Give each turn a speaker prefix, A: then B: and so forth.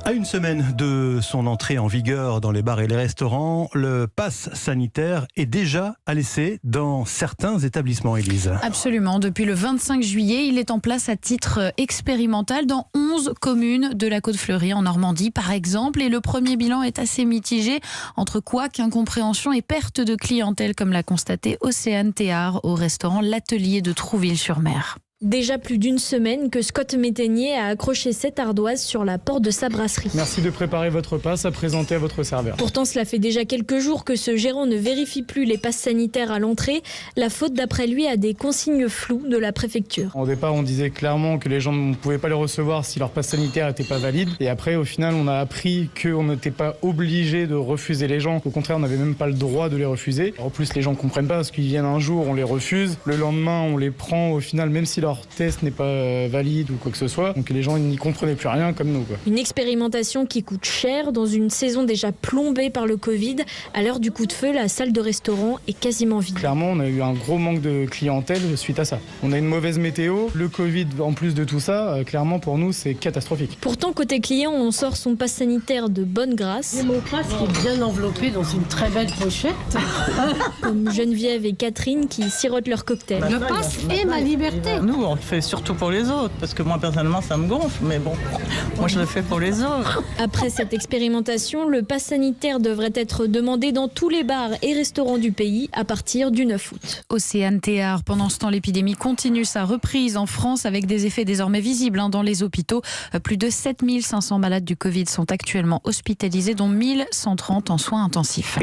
A: À une semaine de son entrée en vigueur dans les bars et les restaurants, le pass sanitaire est déjà à l'essai dans certains établissements, Élise.
B: Absolument. Depuis le 25 juillet, il est en place à titre expérimental dans 11 communes de la Côte-Fleurie, en Normandie par exemple. Et le premier bilan est assez mitigé entre couac, incompréhension et perte de clientèle, comme l'a constaté Océane Théard au restaurant L'Atelier de Trouville-sur-Mer.
C: Déjà plus d'une semaine que Scott Métainier a accroché cette ardoise sur la porte de sa brasserie.
D: Merci de préparer votre passe à présenter à votre serveur.
C: Pourtant, cela fait déjà quelques jours que ce gérant ne vérifie plus les passes sanitaires à l'entrée. La faute, d'après lui, à des consignes floues de la préfecture.
D: Au départ, on disait clairement que les gens ne pouvaient pas les recevoir si leur passe sanitaire n'était pas valide. Et après, au final, on a appris qu'on n'était pas obligé de refuser les gens. Au contraire, on n'avait même pas le droit de les refuser. En plus, les gens ne comprennent pas parce qu'ils viennent un jour, on les refuse. Le lendemain, on les prend. Au final, même si leur test n'est pas valide ou quoi que ce soit. Donc les gens n'y comprenaient plus rien comme nous, quoi.
C: Une expérimentation qui coûte cher dans une saison déjà plombée par le Covid. À l'heure du coup de feu, la salle de restaurant est quasiment vide.
D: Clairement, on a eu un gros manque de clientèle suite à ça. On a une mauvaise météo, le Covid en plus de tout ça, clairement pour nous c'est catastrophique.
C: Pourtant, côté client, on sort son pass sanitaire de bonne grâce.
E: Et mon pass qui est bien enveloppé dans une très belle pochette.
C: Comme Geneviève et Catherine qui sirotent leur cocktail.
E: Le pass et ma liberté.
F: Nous, on le fait surtout pour les autres, parce que moi, personnellement, ça me gonfle, mais bon, moi, je le fais pour les autres.
C: Après cette expérimentation, le pass sanitaire devrait être demandé dans tous les bars et restaurants du pays à partir du 9 août.
B: Océane Théard. Pendant ce temps, l'épidémie continue sa reprise en France avec des effets désormais visibles dans les hôpitaux. Plus de 7500 malades du Covid sont actuellement hospitalisés, dont 1130 en soins intensifs.